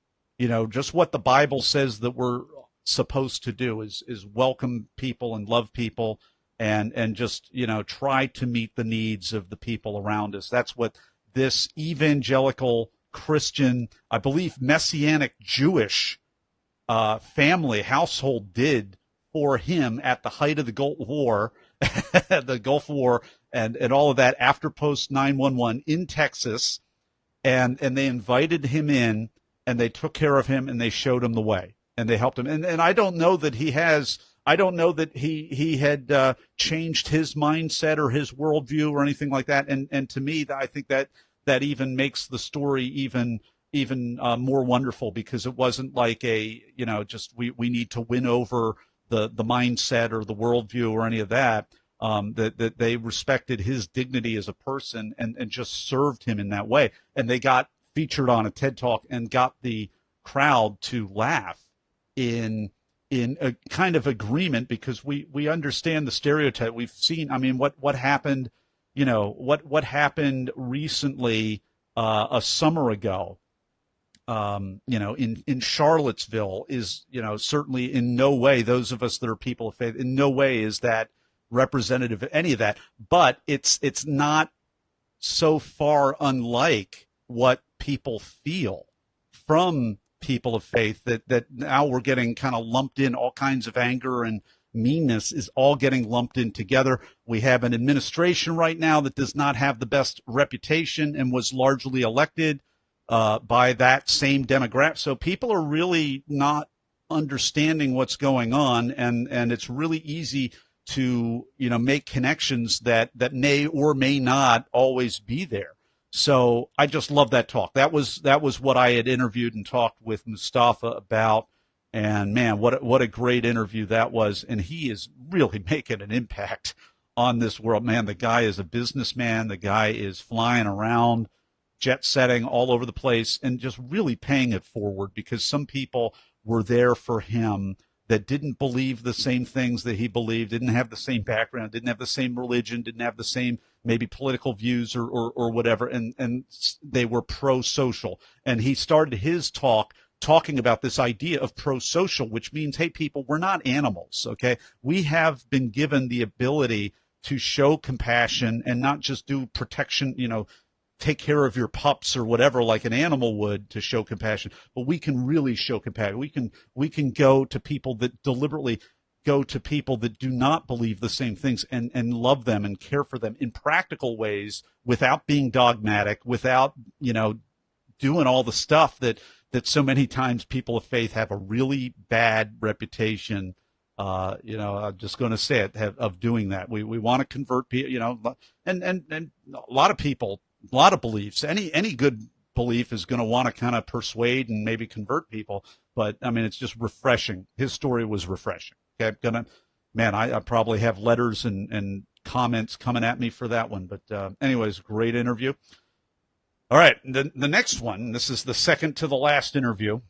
Speaker 1: Just what the Bible says that we're supposed to do is welcome people and love people and just, try to meet the needs of the people around us. That's what this evangelical Christian, I believe Messianic Jewish household did for him at the height of the Gulf War. The Gulf War and all of that after post 9/11 in Texas, and they invited him in and they took care of him and they showed him the way and they helped him. And I don't know that he had changed his mindset or his worldview or anything like that. And to me, I think that even makes the story even more wonderful because it wasn't like just we need to win over the mindset or the worldview or any of that, that they respected his dignity as a person and just served him in that way. And they got featured on a TED Talk and got the crowd to laugh in a kind of agreement because we understand the stereotype. We've seen, what happened, what happened recently, a summer ago, in Charlottesville is, certainly in no way, those of us that are people of faith, in no way is that representative of any of that. But it's not so far unlike what people feel from people of faith that now we're getting kind of lumped in. All kinds of anger and meanness is all getting lumped in together. We have an administration right now that does not have the best reputation and was largely elected by that same demographic. So people are really not understanding what's going on, and it's really easy to make connections that may or may not always be there. So I just love that talk. That was what I had interviewed and talked with Mustafa about. And man, what a great interview that was. And he is really making an impact on this world. Man, the guy is a businessman. The guy is flying around, jet setting all over the place, and just really paying it forward, because some people were there for him that didn't believe the same things that he believed, didn't have the same background, didn't have the same religion, didn't have the same maybe political views or whatever, and they were pro-social. And he started his talk talking about this idea of pro-social, which means, hey, people, we're not animals, okay? We have been given the ability to show compassion and not just do protection, take care of your pups or whatever like an animal would to show compassion, but we can really show compassion. We can go to people that deliberately go to people that do not believe the same things and love them and care for them in practical ways without being dogmatic, without, doing all the stuff that so many times people of faith have a really bad reputation. I'm just going to say it, of doing that. We want to convert people, and a lot of people, a lot of beliefs. Any good belief is going to want to kind of persuade and maybe convert people. But I mean, it's just refreshing. His story was refreshing. Okay, I probably have letters and comments coming at me for that one. But anyways, great interview. All right, the next one. This is the second to the last interview.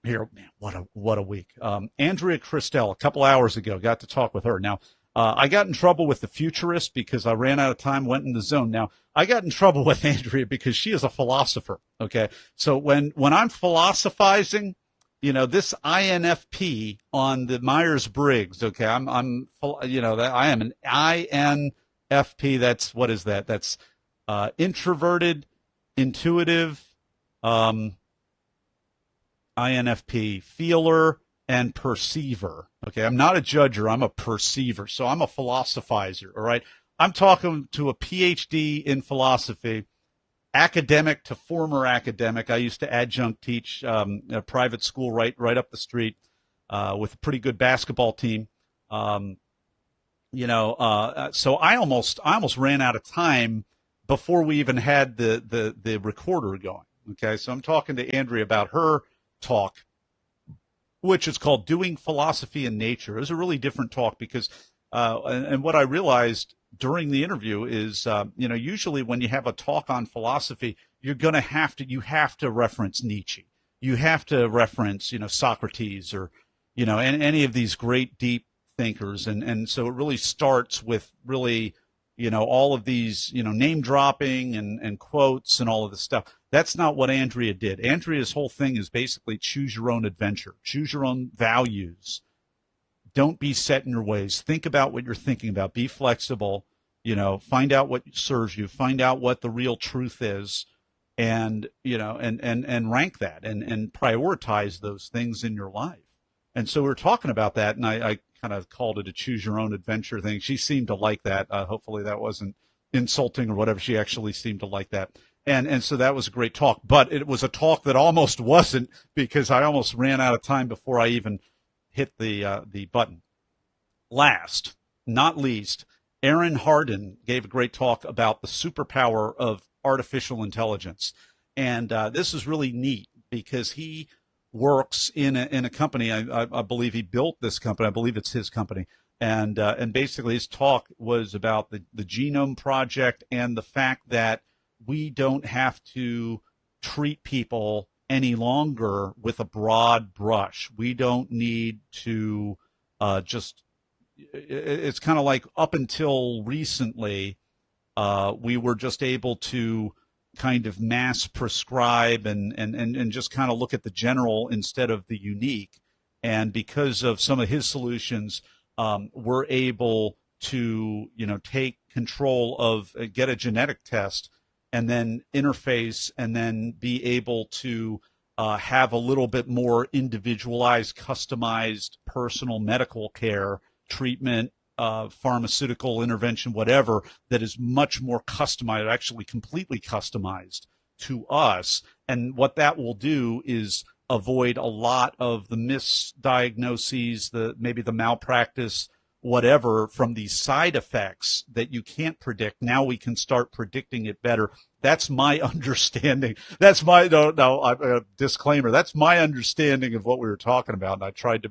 Speaker 1: Here, man, what a week. Andrea Christel, a couple hours ago, got to talk with her. Now, I got in trouble with the futurist because I ran out of time, went in the zone. Now, I got in trouble with Andrea because she is a philosopher, okay? So when I'm philosophizing, this INFP on the Myers-Briggs, okay, I am an INFP. That's, what is that? That's introverted, intuitive, INFP, feeler, and perceiver. Okay, I'm not a judger, I'm a perceiver. So I'm a philosophizer, all right? I'm talking to a PhD in philosophy, academic to former academic. I used to adjunct teach a private school right up the street with a pretty good basketball team. So I almost ran out of time before we even had the recorder going. Okay, so I'm talking to Andrea about her talk, which is called Doing Philosophy in Nature. It was a really different talk because, and what I realized during the interview is, usually when you have a talk on philosophy, you have to reference Nietzsche. You have to reference, Socrates or, and any of these great deep thinkers. And so it really starts with really, all of these, name dropping and quotes and all of this stuff. That's not what Andrea did. Andrea's whole thing is basically choose your own adventure, choose your own values. Don't be set in your ways. Think about what you're thinking about. Be flexible, find out what serves you, find out what the real truth is, and, and rank that and prioritize those things in your life. And so we're talking about that, and I kind of called it a choose your own adventure thing. She seemed to like that. Hopefully that wasn't insulting or whatever. She actually seemed to like that. And so that was a great talk, but it was a talk that almost wasn't, because I almost ran out of time before I even hit the button. Last, not least, Aaron Hardin gave a great talk about the superpower of artificial intelligence. And this is really neat because he works in a company. I believe he built this company. I believe it's his company. And basically his talk was about the Genome Project and the fact that we don't have to treat people any longer with a broad brush. We don't need to it's kind of like up until recently, we were just able to kind of mass prescribe and just kind of look at the general instead of the unique. And because of some of his solutions, we're able to, take control of, get a genetic test and then interface and then be able to have a little bit more individualized, customized personal medical care, treatment, pharmaceutical intervention, whatever, that is much more customized, actually completely customized to us. And what that will do is avoid a lot of the misdiagnoses, maybe the malpractice, whatever, from these side effects that you can't predict. Now we can start predicting it better. That's my understanding. That's my, disclaimer. That's my understanding of what we were talking about. And I tried to,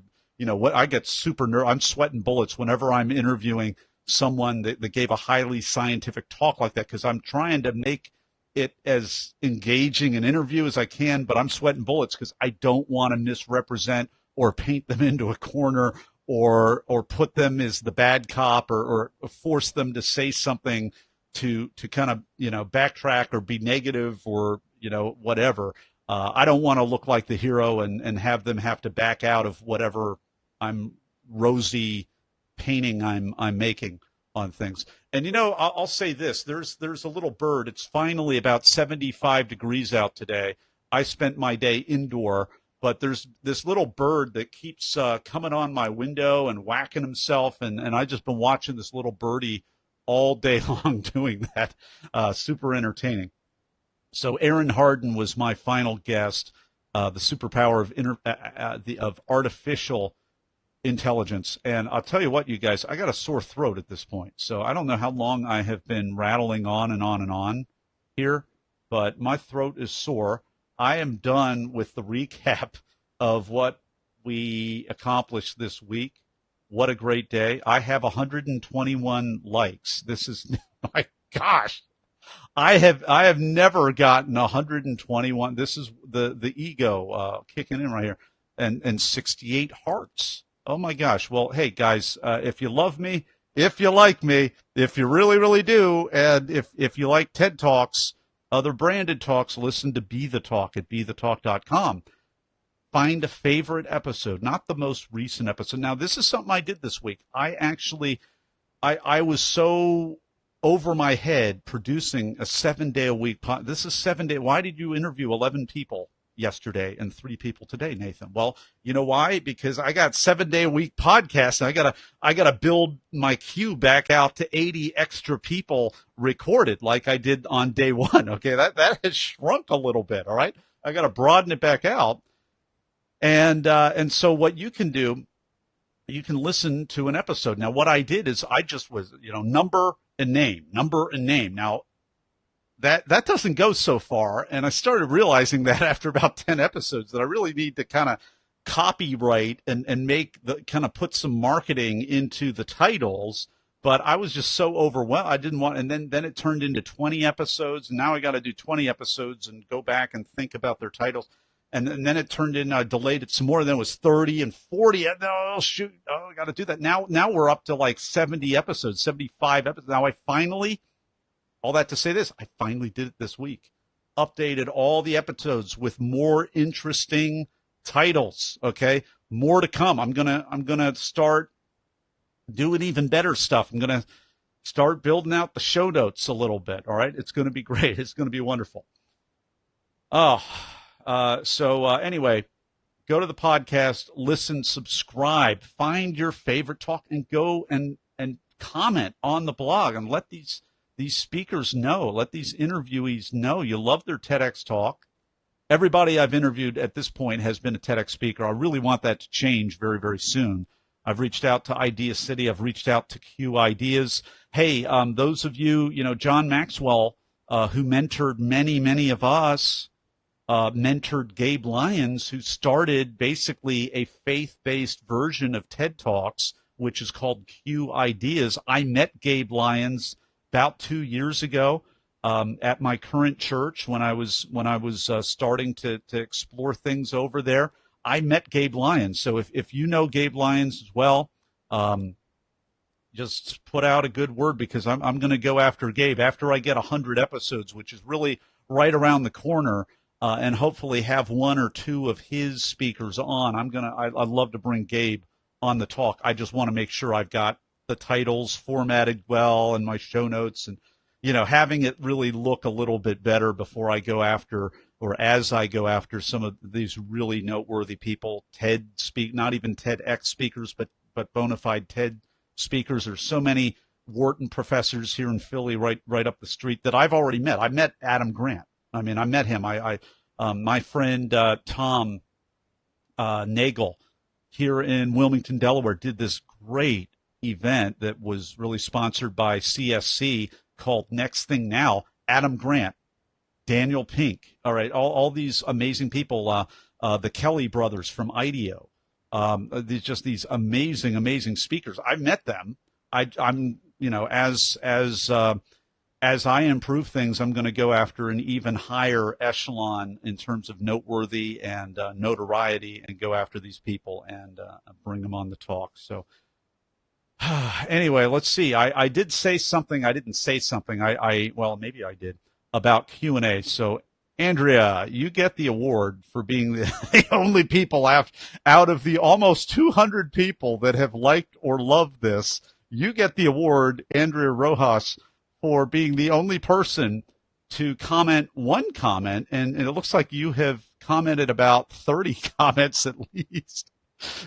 Speaker 1: I get super nervous. I'm sweating bullets whenever I'm interviewing someone that gave a highly scientific talk like that, because I'm trying to make it as engaging an interview as I can, but I'm sweating bullets because I don't want to misrepresent or paint them into a corner or put them as the bad cop or force them to say something to kind of, backtrack or be negative or, whatever. I don't want to look like the hero and have them have to back out of whatever I'm rosy painting I'm making on things. And, I'll say this, there's a little bird. It's finally about 75 degrees out today. I spent my day indoor, but there's this little bird that keeps coming on my window and whacking himself. And I just been watching this little birdie all day long doing that. Super entertaining. So Aaron Harden was my final guest, the superpower of artificial intelligence. And I'll tell you what, you guys, I got a sore throat at this point. So I don't know how long I have been rattling on and on and on here, but my throat is sore. I am done with the recap of what we accomplished this week. What a great day. I have 121 likes. This is, my gosh, I have never gotten 121. This is the ego kicking in right here, and 68 hearts. Oh my gosh. Well, hey guys, if you love me, if you like me, if you really, really do, and if you like TED Talks, other branded talks, listen to Be the Talk at BeTheTalk.com. Find a favorite episode, not the most recent episode. Now, this is something I did this week. I was so over my head producing a 7-day-a-week podcast. This is 7 day. Why did you interview 11 people yesterday and 3 people today, Nathan? Well, you know why? Because I got 7-day-a-week podcasts, and I gotta build my queue back out to 80 extra people recorded like I did on day one. Okay, that has shrunk a little bit. All right, I gotta broaden it back out, and so what you can do, you can listen to an episode. Now, what I did is I just was number and name. Now, that doesn't go so far. And I started realizing that after about 10 episodes that I really need to kind of copyright and make kind of put some marketing into the titles. But I was just so overwhelmed. I didn't want, and then it turned into 20 episodes. And now I got to do 20 episodes and go back and think about their titles. And then it turned in, I delayed it some more. Then it was 30 and 40. Oh, shoot. Oh, I got to do that. Now we're up to like 70 episodes, 75 episodes. Now all that to say this, I finally did it this week. Updated all the episodes with more interesting titles. Okay, more to come. I'm gonna start doing even better stuff. I'm gonna start building out the show notes a little bit. All right, it's gonna be great. It's gonna be wonderful. Anyway, go to the podcast, listen, subscribe, find your favorite talk, and go and comment on the blog and let these speakers know, let these interviewees know you love their TEDx talk. Everybody I've interviewed at this point has been a TEDx speaker. I really want that to change very, very soon. I've reached out to Idea City. I've reached out to Q Ideas. Hey, those of you, John Maxwell, who mentored many of us, mentored Gabe Lyons, who started basically a faith-based version of TED Talks, which is called Q Ideas. I met Gabe Lyons about 2 years ago at my current church when I was starting to explore things over there. I met Gabe Lyons. So if you know Gabe Lyons as well, just put out a good word, because I'm going to go after Gabe after I get 100 episodes, which is really right around the corner, and hopefully have one or two of his speakers on. I'd love to bring Gabe on the talk. I just want to make sure I've got the titles formatted well and my show notes, and having it really look a little bit better before I go after, or as I go after, some of these really noteworthy people, not even TEDx speakers, but bona fide TED speakers. There's so many Wharton professors here in Philly, right up the street, that I've already met. I met Adam Grant. I met him. My friend Tom Nagel here in Wilmington, Delaware, did this great event that was really sponsored by CSC called Next Thing Now. Adam Grant, Daniel Pink, all right, all these amazing people, the Kelly brothers from IDEO, these amazing speakers. I met them. I'm as I improve things, I'm going to go after an even higher echelon in terms of noteworthy and notoriety, and go after these people and bring them on the talk. So anyway, let's see. I did say something. I didn't say something. Well, maybe I did, about Q&A. So Andrea, you get the award for being the only people out of the almost 200 people that have liked or loved this. You get the award, Andrea Rojas, for being the only person to comment one comment, and it looks like you have commented about 30 comments at least.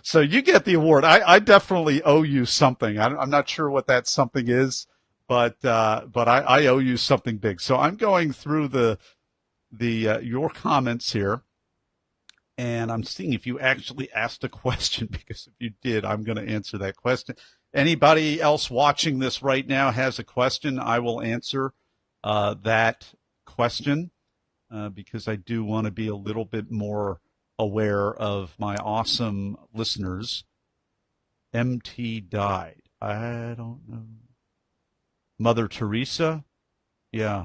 Speaker 1: So you get the award. I definitely owe you something. I'm not sure what that something is, but I owe you something big. So I'm going through your comments here, and I'm seeing if you actually asked a question, because if you did, I'm going to answer that question. Anybody else watching this right now has a question, I will answer that question, because I do want to be a little bit more aware of my awesome listeners. MT died. I don't know. Mother Teresa? Yeah.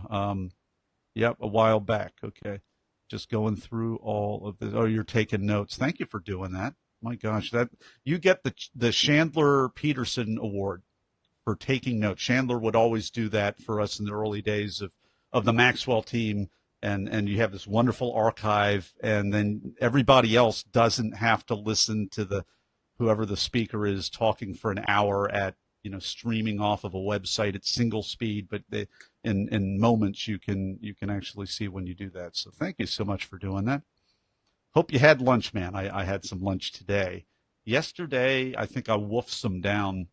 Speaker 1: Yep, a while back. Okay. Just going through all of this. Oh, you're taking notes. Thank you for doing that. My gosh, that you get the Chandler Peterson Award for taking notes. Chandler would always do that for us in the early days of the Maxwell team, and you have this wonderful archive, and then everybody else doesn't have to listen to whoever the speaker is talking for an hour at streaming off of a website at single speed, but in moments you can actually see when you do that. So thank you so much for doing that. Hope you had lunch, man. I had some lunch today. Yesterday, I think I wolfed some down.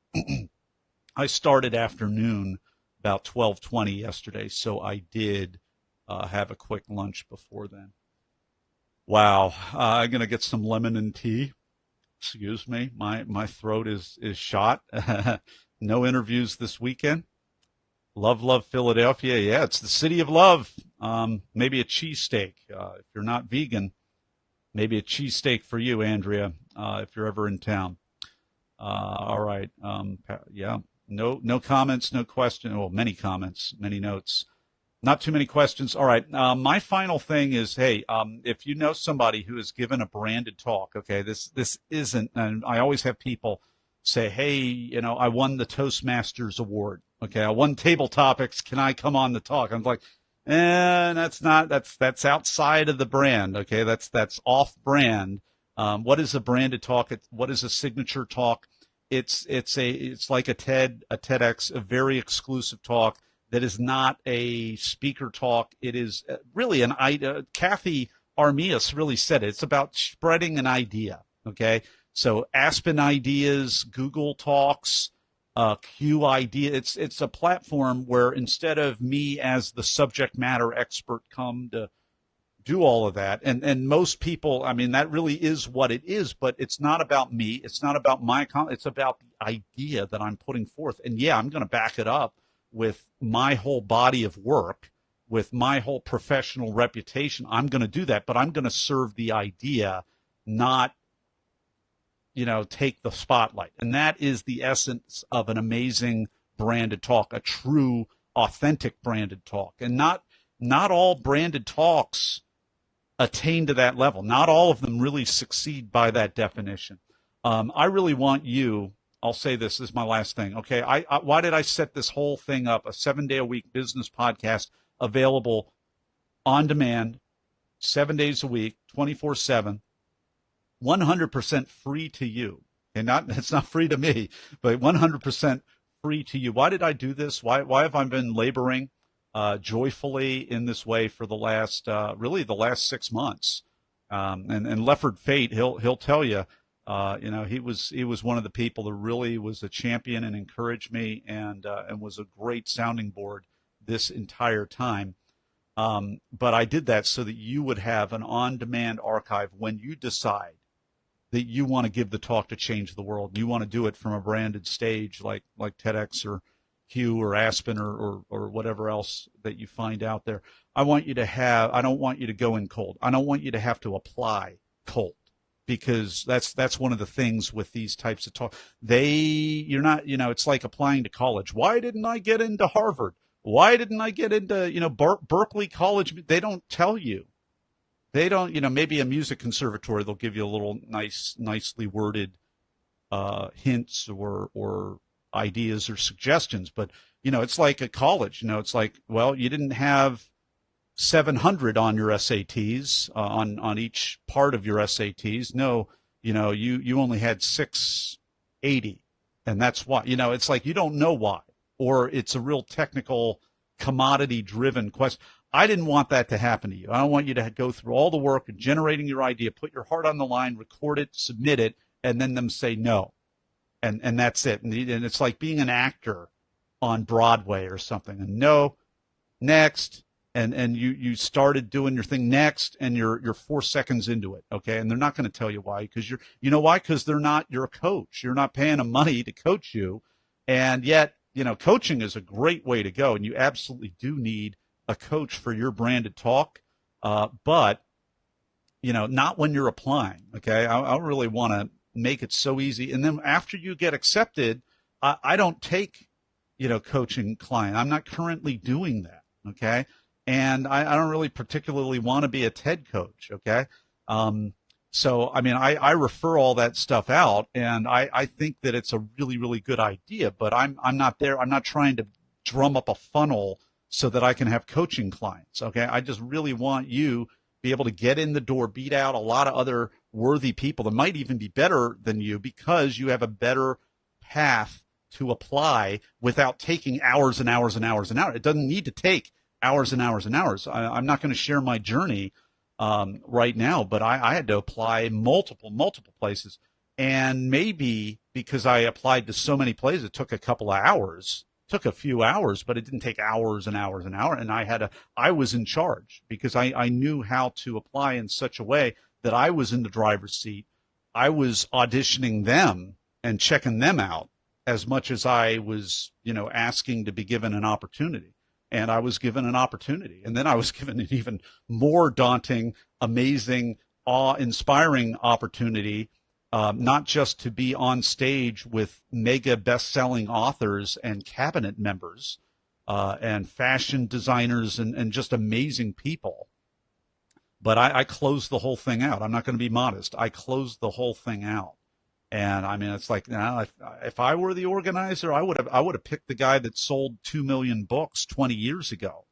Speaker 1: I started afternoon about 12:20 yesterday, so I did have a quick lunch before then. Wow. I'm going to get some lemon and tea. Excuse me. My throat is shot. No interviews this weekend. Love Philadelphia. Yeah, it's the city of love. Maybe a cheesesteak. If you're not vegan, maybe a cheesesteak for you, Andrea, if you're ever in town. All right. Yeah. No comments, no question. Well, many comments, many notes. Not too many questions. All right. My final thing is, hey, if you know somebody who has given a branded talk, okay, this isn't, and I always have people say, hey, I won the Toastmasters Award. Okay, I won Table Topics. Can I come on the talk? I'm like, that's outside of the brand. Okay, that's off brand. What is a branded talk? What is a signature talk? It's like a TEDx, a very exclusive talk that is not a speaker talk. It is really an idea. Kathy Armias really said it. It's about spreading an idea. Okay, so Aspen Ideas, Google Talks, Q Idea. It's a platform where instead of me as the subject matter expert come to do all of that, and most people, that really is what it is, but it's not about me. It's not about it's about the idea that I'm putting forth. And yeah, I'm going to back it up with my whole body of work, with my whole professional reputation. I'm going to do that, but I'm going to serve the idea, not take the spotlight. And that is the essence of an amazing branded talk, a true, authentic branded talk. And not all branded talks attain to that level. Not all of them really succeed by that definition. I really want you, I'll say this is my last thing. Okay. Why did I set this whole thing up? A 7-day-a-week business podcast available on demand, 7 days a week, 24/7, 100% free to you. And it's not free to me, but 100% free to you. Why did I do this? Why have I been laboring joyfully in this way for the last, really the last 6 months? And Lefford Fate, he'll tell you, he was one of the people that really was a champion and encouraged me and was a great sounding board this entire time. But I did that so that you would have an on-demand archive when you decide that you want to give the talk to change the world. You want to do it from a branded stage like TEDx or Q or Aspen or whatever else that you find out there. I don't want you to go in cold. I don't want you to have to apply cold, because that's one of the things with these types of talk. It's like applying to college. Why didn't I get into Harvard? Why didn't I get into, Berkeley College? They don't tell you. They don't, maybe a music conservatory, they'll give you a little nicely worded hints or ideas or suggestions. But, it's like a college. It's like, well, you didn't have 700 on your SATs, on each part of your SATs. No, you only had 680. And that's why, it's like you don't know why. Or it's a real technical, commodity-driven question. I didn't want that to happen to you. I don't want you to go through all the work of generating your idea, put your heart on the line, record it, submit it, and then them say no. And that's it. And it's like being an actor on Broadway or something. And no, next. And you started doing your thing next, and you're 4 seconds into it, okay? And they're not going to tell you why, because why? Because they're not your coach. You're not paying them money to coach you, and yet, coaching is a great way to go, and you absolutely do need a coach for your branded talk, but, not when you're applying, okay? I really want to make it so easy. And then after you get accepted, I don't take, coaching client. I'm not currently doing that, okay? And I don't really particularly want to be a TED coach, okay? So, I refer all that stuff out, and I think that it's a really, really good idea, but I'm not there. I'm not trying to drum up a funnel so that I can have coaching clients, okay? I just really want you to be able to get in the door, beat out a lot of other worthy people that might even be better than you, because you have a better path to apply without taking hours and hours and hours and hours. It doesn't need to take hours and hours and hours. I'm not going to share my journey right now, but I had to apply multiple places. And maybe because I applied to so many places, it took a couple of hours, took a few hours, but it didn't take hours and hours and hours. And I was in charge, because I knew how to apply in such a way that I was in the driver's seat. I was auditioning them and checking them out as much as I was, asking to be given an opportunity. And I was given an opportunity. And then I was given an even more daunting, amazing, awe-inspiring opportunity, not just to be on stage with mega best-selling authors and cabinet members and fashion designers and just amazing people. But I closed the whole thing out. I'm not going to be modest. I closed the whole thing out. And it's like, now, if I were the organizer, I would have picked the guy that sold 2 million books 20 years ago.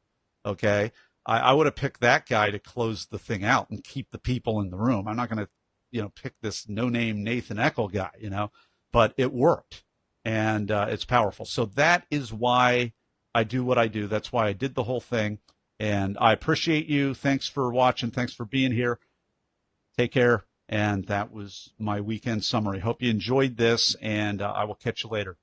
Speaker 1: Okay, I would have picked that guy to close the thing out and keep the people in the room. I'm not going to, pick this no-name Nathan Eckel guy, but it worked, and it's powerful. So that is why I do what I do. That's why I did the whole thing, and I appreciate you. Thanks for watching. Thanks for being here. Take care. And that was my weekend summary. Hope you enjoyed this, and I will catch you later.